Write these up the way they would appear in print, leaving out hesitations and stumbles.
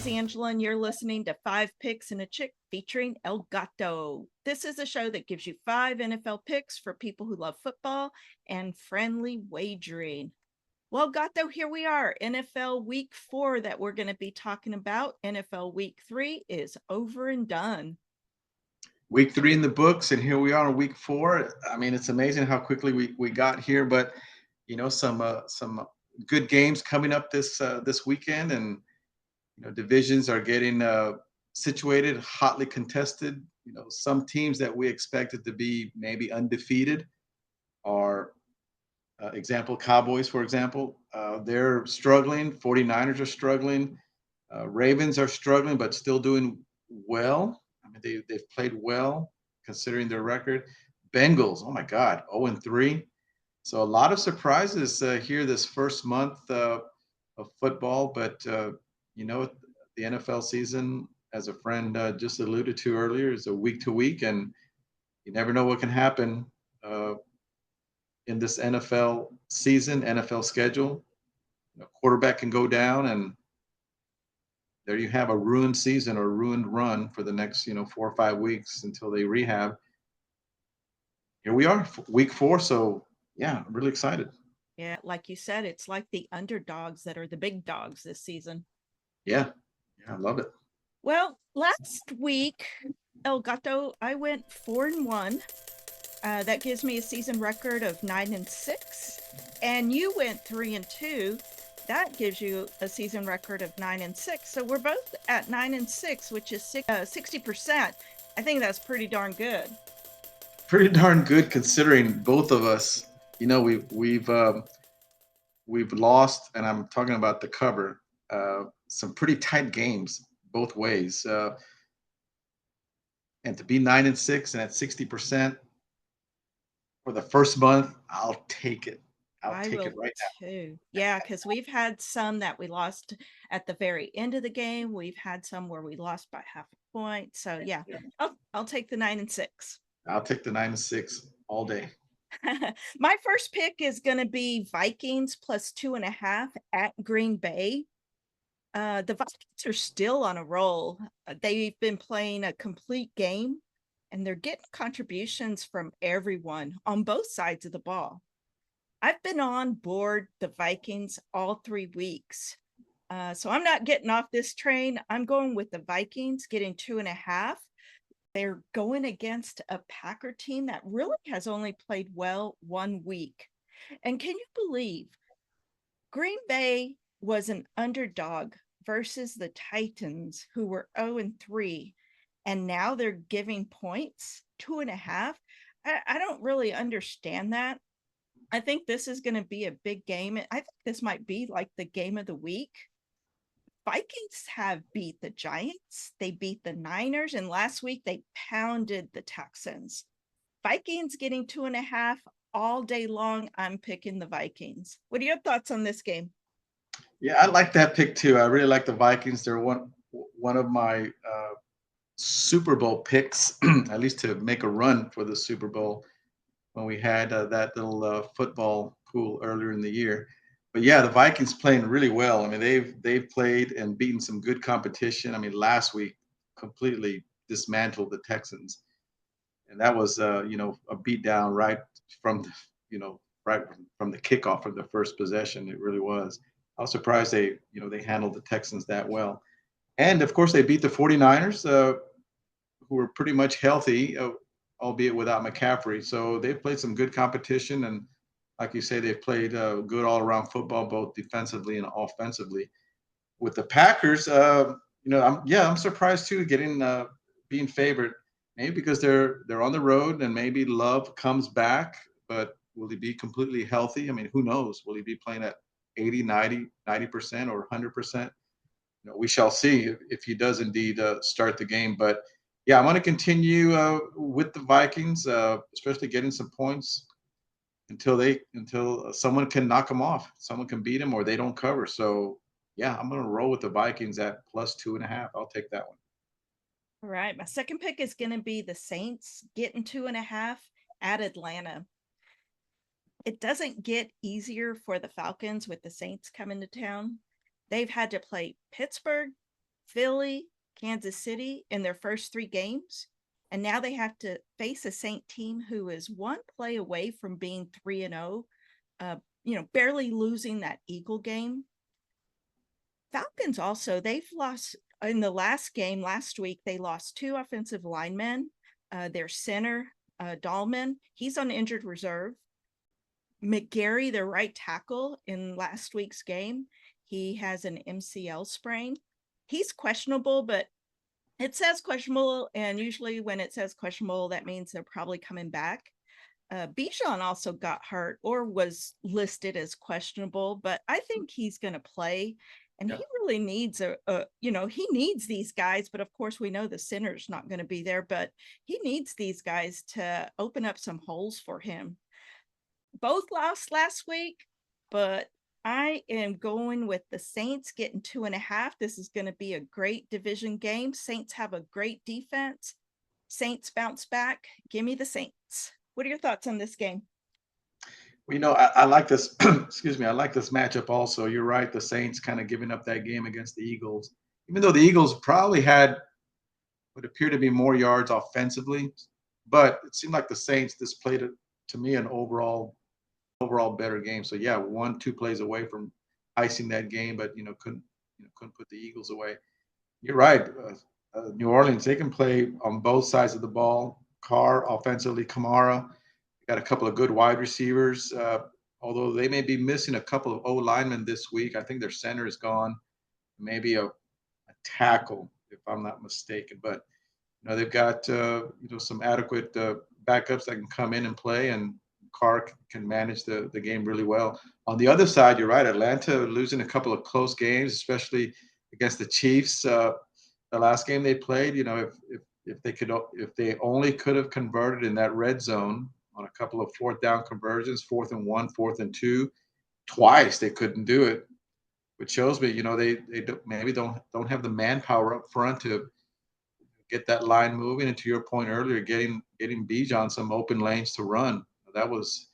is Angela, and you're listening to Five Picks and a Chick featuring El Gato. This is a show that gives you five NFL picks for people who love football and friendly wagering. Well, Gato, here we are, NFL Week 4 that we're going to be talking about. NFL Week 3 is over and done. Week 3 in the books, and here we are in week 4. I mean, it's amazing how quickly we got here, but some good games coming up this weekend, and divisions are getting situated, hotly contested. Some teams that we expected to be maybe undefeated are example Cowboys, for example. They're struggling. 49ers are struggling. Ravens are struggling, but still doing well. I mean, they've played well considering their record. Bengals, oh my God, 0-3. So a lot of surprises here this first month of football. But the NFL season, as a friend just alluded to earlier, is a week to week, and you never know what can happen in this NFL season, NFL schedule. Quarterback can go down, and there you have a ruined season or ruined run for the next 4 or 5 weeks until they rehab. Here we are, week 4. So yeah, I'm really excited. Yeah, like you said, it's like the underdogs that are the big dogs this season. Yeah, I love it. Well, last week, El Gato, I went 4-1. That gives me a season record of 9-6. And you went 3-2. That gives you a season record of 9-6. So we're both at 9-6, which is 60%. I think that's pretty darn good. Pretty darn good considering both of us. We've lost, and I'm talking about the cover. Some pretty tight games both ways, and to be 9-6 and at 60% for the first month, I'll take it. I'll I take it will right too. Yeah, because we've had some that we lost at the very end of the game. We've had some where we lost by half a point. So yeah, now. I'll take the 9-6. I'll take the 9-6 all day. My first pick is going to be Vikings plus 2.5 at Green Bay. The Vikings are still on a roll. They've been playing a complete game, and they're getting contributions from everyone on both sides of the ball. I've been on board the Vikings all 3 weeks. So I'm not getting off this train. I'm going with the Vikings getting 2.5. They're going against a Packer team that really has only played well 1 week. And can you believe Green Bay was an underdog versus the Titans, who were 0-3, and now they're giving points 2.5? I don't really understand that. I think this is going to be a big game. I think this might be like the game of the week. Vikings have beat the Giants, they beat the Niners, and last week they pounded the Texans. Vikings getting 2.5 all day long. I'm picking the Vikings. What are your thoughts on this game? Yeah, I like that pick too. I really like the Vikings. They're one of my Super Bowl picks, at least to make a run for the Super Bowl when we had that little football pool earlier in the year. But yeah, the Vikings playing really well. I mean, they've played and beaten some good competition. I mean, last week completely dismantled the Texans, and that was a beat down right from the right from the kickoff of the first possession. It really was. I was surprised they handled the Texans that well. And of course, they beat the 49ers, who were pretty much healthy, albeit without McCaffrey. So they've played some good competition. And like you say, they've played good all around football, both defensively and offensively. With the Packers, I'm surprised too, getting being favored. Maybe because they're on the road, and maybe Love comes back, but will he be completely healthy? I mean, who knows? Will he be playing at 80, 90% or 100%? We shall see if he does indeed start the game. But yeah, I'm going to continue with the Vikings, especially getting some points until someone can knock them off, someone can beat them, or they don't cover. So yeah, I'm going to roll with the Vikings at plus 2.5. I'll take that one. All right. My second pick is going to be the Saints getting 2.5 at Atlanta. It doesn't get easier for the Falcons with the Saints coming to town. They've had to play Pittsburgh, Philly, Kansas City in their first 3 games. And now they have to face a Saint team who is one play away from being 3-0, barely losing that Eagle game. Falcons also, they've lost in the last game last week, they lost 2 offensive linemen. Their center, Dahlman, he's on injured reserve. McGarry, their right tackle in last week's game, he has an MCL sprain. He's questionable, but it says questionable, and usually when it says questionable, that means they're probably coming back. Bijan also got hurt or was listed as questionable, but I think he's going to play. And Yeah. he really needs he needs these guys, but of course we know the center's not going to be there, but he needs these guys to open up some holes for him. Both lost last week, but I am going with the Saints getting 2.5. This is going to be a great division game. Saints have a great defense. Saints bounce back. Give me the Saints. What are your thoughts on this game? Well, I like this. Excuse me. I like this matchup also. You're right. The Saints kind of giving up that game against the Eagles, even though the Eagles probably had what appeared to be more yards offensively, but it seemed like the Saints displayed it to me an overall better game. So yeah, 1-2 plays away from icing that game, but couldn't put the Eagles away. You're right. New Orleans, they can play on both sides of the ball. Carr offensively, Kamara got a couple of good wide receivers. Although they may be missing a couple of O linemen this week, I think their center is gone. Maybe a tackle, if I'm not mistaken. But they've got some adequate backups that can come in and play, and Carr can manage the game really well. On the other side, you're right. Atlanta losing a couple of close games, especially against the Chiefs. The last game they played, if they only could have converted in that red zone on a couple of fourth down conversions, 4th and 1, 4th and 2, twice they couldn't do it, which shows me, maybe don't have the manpower up front to get that line moving. And to your point earlier, getting Bijan some open lanes to run. That was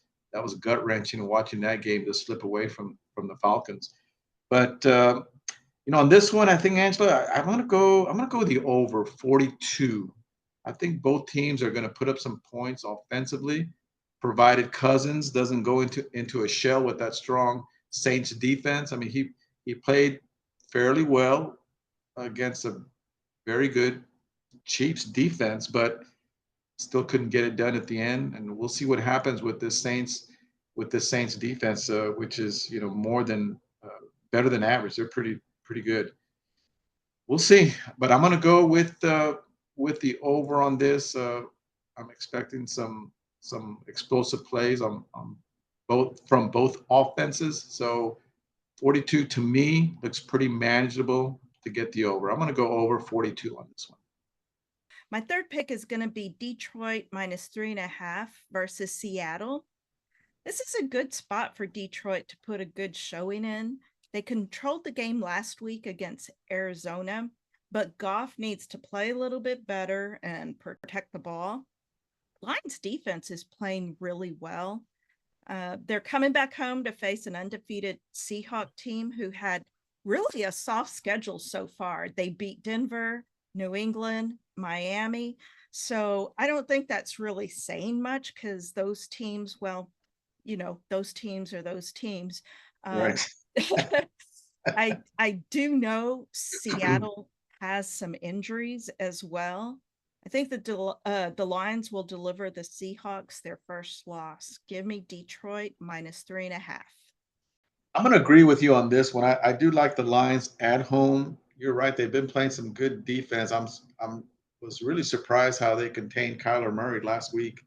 gut wrenching watching that game just slip away from the Falcons. But on this one, I think Angela, I'm gonna go with the over 42. I think both teams are going to put up some points offensively, provided Cousins doesn't go into a shell with that strong Saints defense. I mean, he played fairly well against a very good Chiefs defense, but still couldn't get it done at the end. And we'll see what happens with this Saints defense, which is more than better than average. They're pretty good. We'll see, but I'm going to go with the over on this. I'm expecting some explosive plays on both offenses. So 42 to me looks pretty manageable to get the over. I'm going to go over 42 on this one. My third pick is going to be Detroit minus 3.5 versus Seattle. This is a good spot for Detroit to put a good showing in. They controlled the game last week against Arizona, but Goff needs to play a little bit better and protect the ball. Lions defense is playing really well. They're coming back home to face an undefeated Seahawk team who had really a soft schedule so far. They beat Denver, New England, Miami. So I don't think that's really saying much because those teams, well, those teams are those teams. Right. I do know Seattle has some injuries as well. I think the Lions will deliver the Seahawks their first loss. Give me Detroit minus 3.5. I'm going to agree with you on this one. I do like the Lions at home. You're right. They've been playing some good defense. I'm was really surprised how they contained Kyler Murray last week,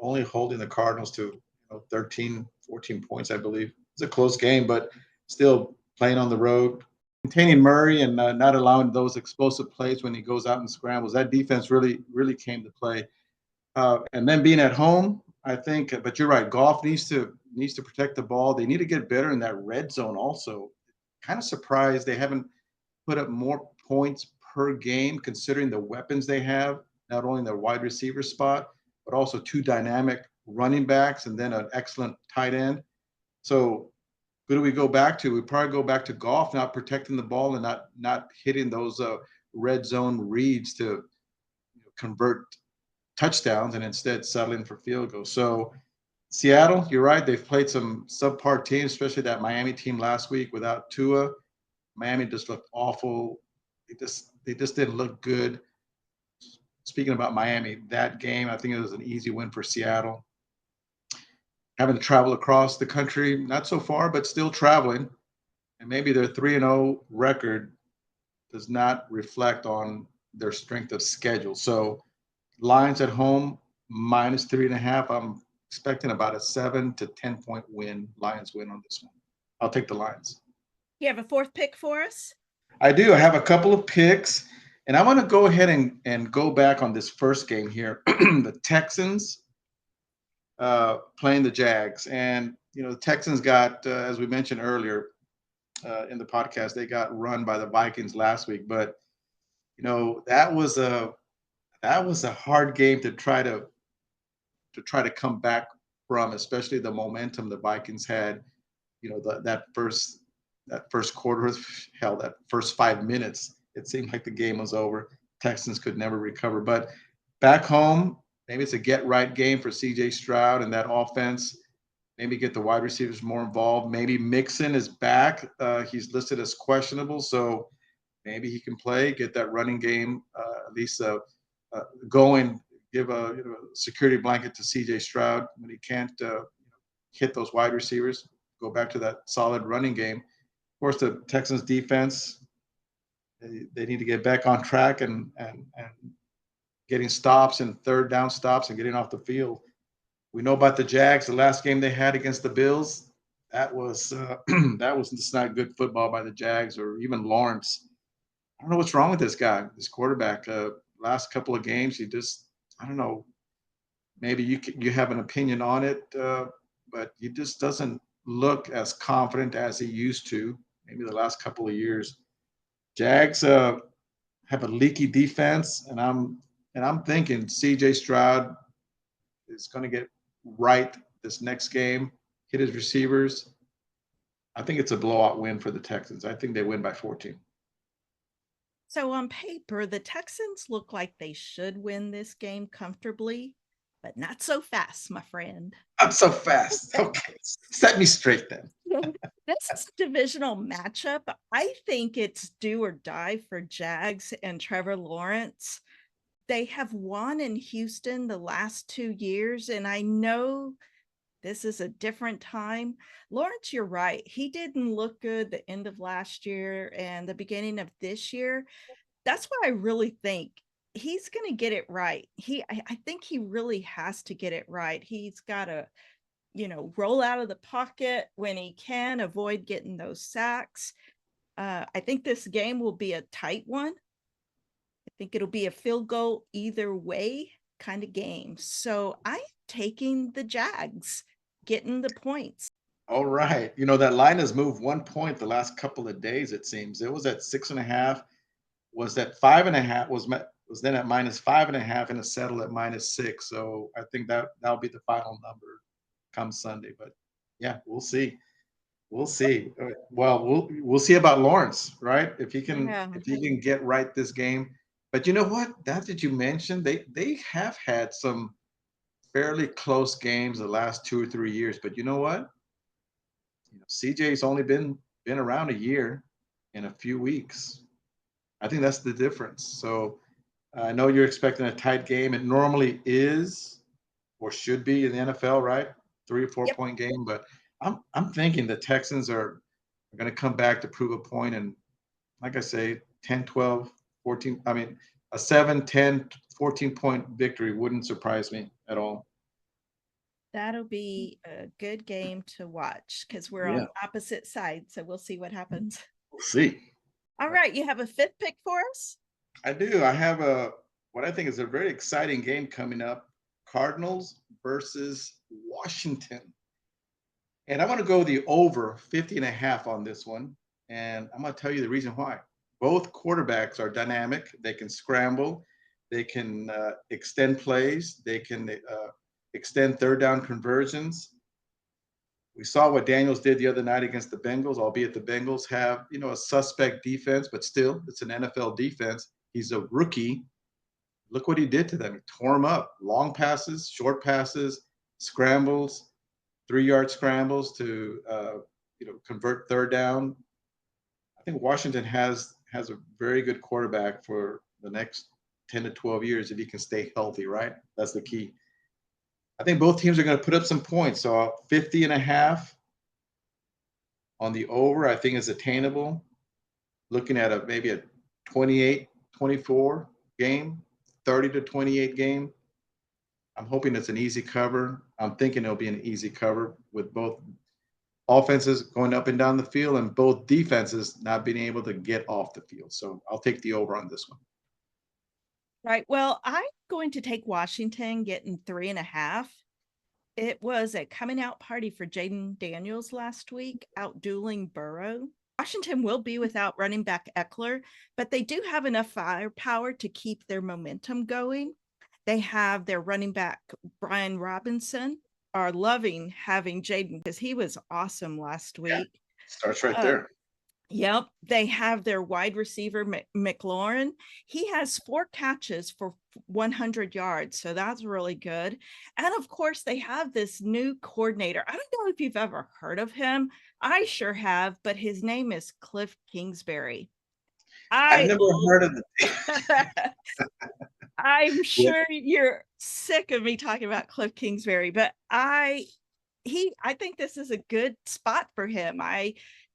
only holding the Cardinals to 13, 14 points, I believe. It's a close game, but still playing on the road, containing Murray and not allowing those explosive plays when he goes out and scrambles. That defense really came to play. And then being at home, I think. But you're right. Goff needs to protect the ball. They need to get better in that red zone. Also, kind of surprised they haven't put up more points per game, considering the weapons they have. Not only the wide receiver spot, but also 2 dynamic running backs and then an excellent tight end. So who do we go back to? We probably go back to Goff, not protecting the ball and not hitting those red zone reads to convert touchdowns and instead settling for field goals. So Seattle, you're right. They've played some subpar teams, especially that Miami team last week without Tua. Miami just looked awful. They just didn't look good. Speaking about Miami, that game, I think it was an easy win for Seattle. Having to travel across the country, not so far, but still traveling. And maybe their 3-0 record does not reflect on their strength of schedule. So Lions at home, minus 3.5. I'm expecting about a 7 to 10 point win, Lions win on this one. I'll take the Lions. You have a fourth pick for us? I do. I have a couple of picks, and I want to go ahead and go back on this first game here. The Texans playing the Jags. And, the Texans got, as we mentioned earlier in the podcast, they got run by the Vikings last week. But, that was a hard game to try to come back from, especially the momentum the Vikings had. That first quarter, hell, that first 5 minutes, it seemed like the game was over. Texans could never recover. But back home, maybe it's a get right game for CJ Stroud and that offense. Maybe get the wide receivers more involved. Maybe Mixon is back. He's listed as questionable, so maybe he can play, get that running game at least going, give a security blanket to CJ Stroud when he can't hit those wide receivers. Go back to that solid running game. Of course, the Texans defense, they need to get back on track and getting stops and third down stops and getting off the field. We know about the Jags. The last game they had against the Bills, that was that was just not good football by the Jags or even Lawrence. I don't know what's wrong with this guy, this quarterback. Last couple of games, I don't know. Maybe you have an opinion on it, but he just doesn't look as confident as he used to. Maybe the last couple of years. Jags have a leaky defense, and I'm thinking C.J. Stroud is going to get right this next game, hit his receivers. I think it's a blowout win for the Texans. I think they win by 14. So on paper, the Texans look like they should win this game comfortably, but not so fast, my friend. I'm so fast. Okay, set me straight then. This is a divisional matchup. I think it's do or die for Jags and Trevor Lawrence. They have won in Houston the last 2 years, and I know this is a different time. Lawrence, you're right. He didn't look good the end of last year and the beginning of this year. That's why I really think he's going to get it right. I think he really has to get it right. He's got to, roll out of the pocket when he can, avoid getting those sacks. I think this game will be a tight one. I think it'll be a field goal either way kind of game. So I'm taking the Jags, getting the points. All right. That line has moved 1 point the last couple of days, it seems. It was at 6.5, was at 5.5, was then at minus 5.5, and it settled at -6. So I think that'll be the final number come Sunday. But yeah, we'll see. We'll see. Well, we'll see about Lawrence, right? If he can Yeah. if he can get right this game. But you know what? That you mentioned, they have had some fairly close games the last 2 or 3 years. But you know what? CJ's only been around a year in a few weeks. I think that's the difference. So I know you're expecting a tight game. It normally is or should be in the NFL, right? 3 or 4 Yep. point game. But I'm thinking the Texans are going to come back to prove a point. And like I say, 10, 12, 14. I mean, a 7, 10, 14 point victory wouldn't surprise me at all. That'll be a good game to watch because we're Yeah, on opposite sides. So we'll see what happens. we'll see. All right. You have a fifth pick for us? I do. I have what I think is a very exciting game coming up. Cardinals versus Washington. And I'm going to go the over 50.5 on this one. And I'm going to tell you the reason why. Both quarterbacks are dynamic. They can scramble. They can extend plays. They can extend third down conversions. We saw what Daniels did the other night against the Bengals, albeit the Bengals have, a suspect defense, but still, it's an NFL defense. He's a rookie. Look what he did to them. He tore them up. Long passes, short passes, scrambles, 3-yard scrambles to, convert third down. I think Washington has a very good quarterback for the next 10 to 12 years if he can stay healthy, right? That's the key. I think both teams are going to put up some points. So 50.5 on the over, I think is attainable. Looking at maybe a 28-24 game, 30-28 game. I'm hoping it's an easy cover. I'm thinking it'll be an easy cover with both offenses going up and down the field and both defenses not being able to get off the field. So I'll take the over on this one. Right. Well, I'm going to take Washington getting 3.5. It was a coming out party for Jaden Daniels last week, out dueling Burrow. Washington will be without running back Eckler, but they do have enough firepower to keep their momentum going. They have their running back, Brian Robinson, are loving having Jaden because he was awesome last week. Starts right there. Yep. They have their wide receiver, McLaurin. He has 4 catches for 100 yards. So that's really good. And of course, they have this new coordinator. I don't know if you've ever heard of him. I sure have, but his name is Cliff Kingsbury. I've never heard of it. I'm sure you're sick of me talking about Cliff Kingsbury, but I think this is a good spot for him.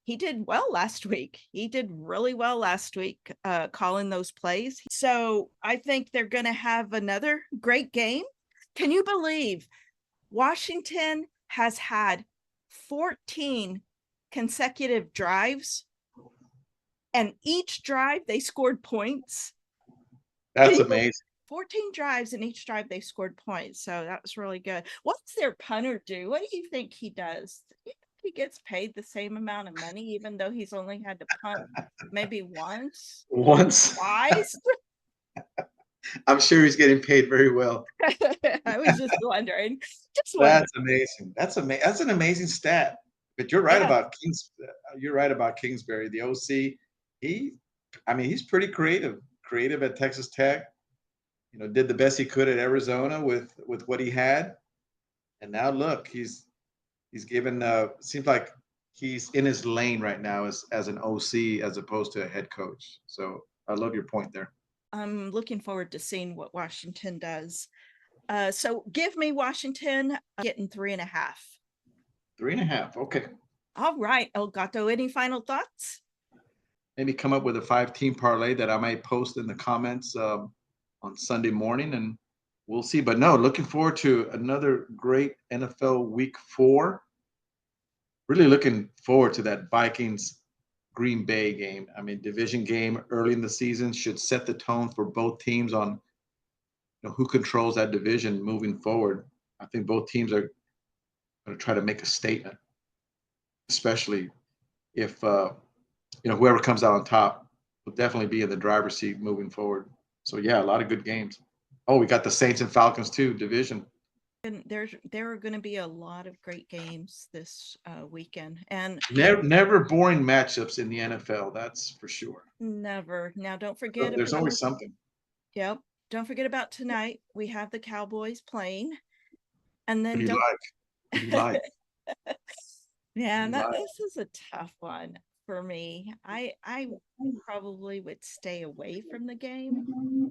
He did well last week. He did really well last week, calling those plays. So I think they're going to have another great game. Can you believe Washington has had 14 consecutive drives, and each drive they scored points? That's amazing. 14 drives, and each drive they scored points. So that was really good. What's their punter do? What do you think he does? He gets paid the same amount of money, even though he's only had to punt maybe twice. I'm sure he's getting paid very well. I was just wondering. That's amazing. That's an amazing stat. But you're right about Kingsbury, the OC. He's pretty creative at Texas Tech. Did the best he could at Arizona with what he had, and now look, he's given. Seems like he's in his lane right now as an OC as opposed to a head coach. So I love your point there. I'm looking forward to seeing what Washington does. So give me Washington getting 3.5. 3.5. Okay. All right, El Gato. Any final thoughts? Maybe come up with a 5-team parlay that I might post in the comments on Sunday morning, and we'll see. But no, looking forward to another great NFL Week 4. Really looking forward to that Vikings Green Bay game. Division game early in the season should set the tone for both teams on who controls that division moving forward. I think both teams are going to try to make a statement, especially if whoever comes out on top will definitely be in the driver's seat moving forward. So yeah, a lot of good games. Oh, we got the Saints and Falcons too, division. And there are going to be a lot of great games this weekend, and never boring matchups in the NFL. That's for sure. Never. Now, don't forget. There's always something. Yep. Don't forget about tonight. We have the Cowboys playing, and then What do you like? Yeah, this is a tough one for me. I probably would stay away from the game,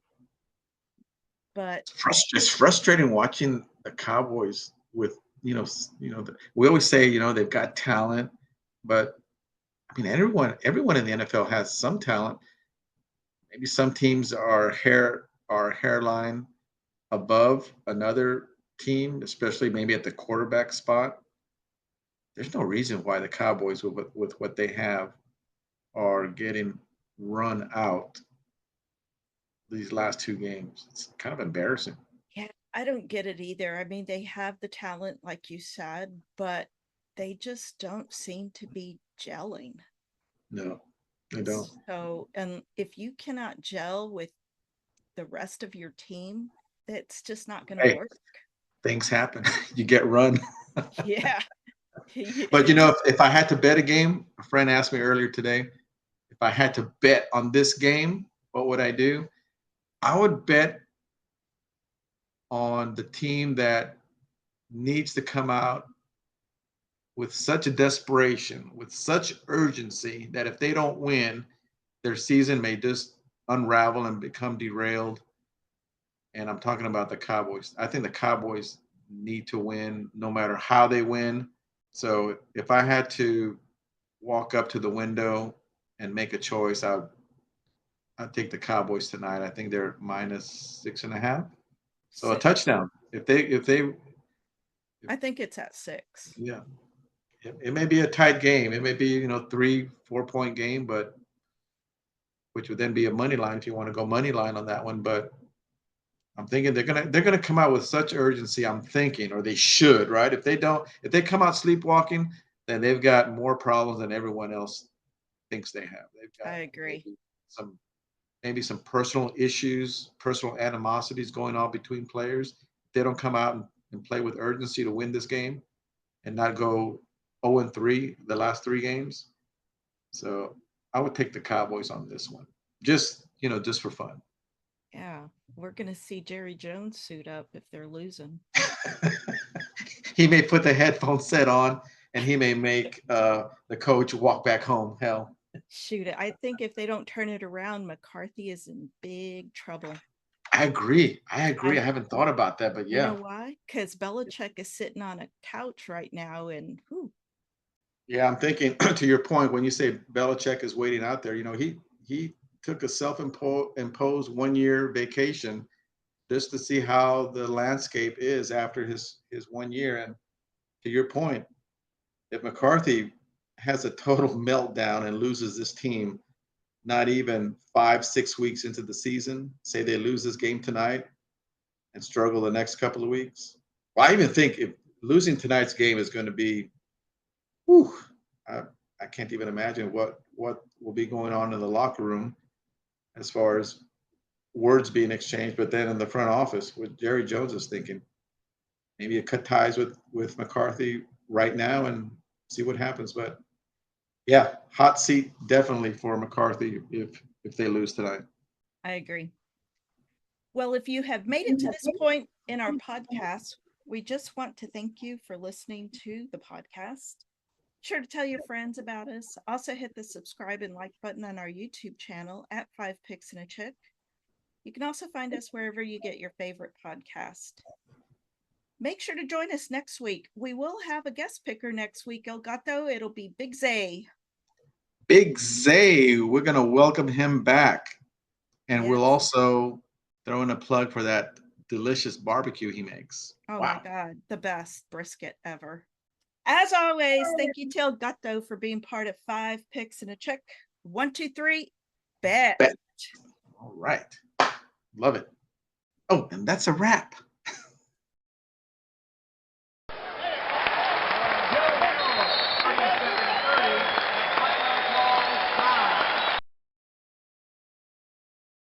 but it's frustrating watching the Cowboys with we always say they've got talent, but everyone in the NFL has some talent. Maybe some teams are hairline above another team, especially maybe at the quarterback spot. There's no reason why the Cowboys, with what they have, are getting run out these last 2 games. It's kind of embarrassing. Yeah, I don't get it either. They have the talent, like you said, but they just don't seem to be gelling. No, they don't. So, and if you cannot gel with the rest of your team, it's just not going to work. Things happen. You get run. Yeah. But you know, if I had to bet a game, a friend asked me earlier today, if I had to bet on this game, what would I do? I would bet on the team that needs to come out with such a desperation, with such urgency that if they don't win, their season may just unravel and become derailed. And I'm talking about the Cowboys. I think the Cowboys need to win no matter how they win. So if I had to walk up to the window and make a choice, I'd take the Cowboys tonight. I think they're -6.5. So a 6. touchdown. If they I think it's at 6. yeah, it may be a tight game. It may be, 3, 4 point game, but which would then be a money line if you want to go money line on that one. But I'm thinking they're gonna come out with such urgency. I'm thinking, or they should, right? If they don't, if they come out sleepwalking, then they've got more problems than everyone else thinks they have. They've I got agree. some maybe some personal issues, personal animosities going on between players. If they don't come out and play with urgency to win this game and not go 0-3 the last 3 games. So I would take the Cowboys on this one. Just for fun. Yeah, we're gonna see Jerry Jones suit up if they're losing. He may put the headphone set on and he may make the coach walk back home. Hell, Shoot it. I think if they don't turn it around, McCarthy is in big trouble. I agree. I agree. I I haven't thought about that, but You know yeah. why? Because Belichick is sitting on a couch right now, and whew, Yeah, I'm thinking to your point when you say Belichick is waiting out there. He took a self-imposed 1 year vacation just to see how the landscape is after his 1 year. And to your point, if McCarthy has a total meltdown and loses this team, not even 5, 6 weeks into the season, say they lose this game tonight and struggle the next couple of weeks. Well, I even think if losing tonight's game is going to be, whew, I, I can't even imagine what will be going on in the locker room as far as words being exchanged. But then in the front office, what Jerry Jones is thinking, maybe you cut ties with McCarthy right now and see what happens. But yeah, hot seat definitely for McCarthy if they lose tonight. I agree. Well, if you have made it to this point in our podcast, we just want to thank you for listening to the podcast. Sure to tell your friends about us. Also, hit the subscribe and like button on our YouTube channel at 5 Picks and a Chick. You can also find us wherever you get your favorite podcast. Make sure to join us next week. We will have a guest picker next week, El Gato. It'll be Big Zay. Big Zay, we're going to welcome him back. And Yes. we'll also throw in a plug for that delicious barbecue he makes. Oh Wow. my God, the best brisket ever. As always, thank you to El Gato for being part of 5 Picks and a Chick. 1, 2, 3, bet. All right. Love it. Oh, and that's a wrap.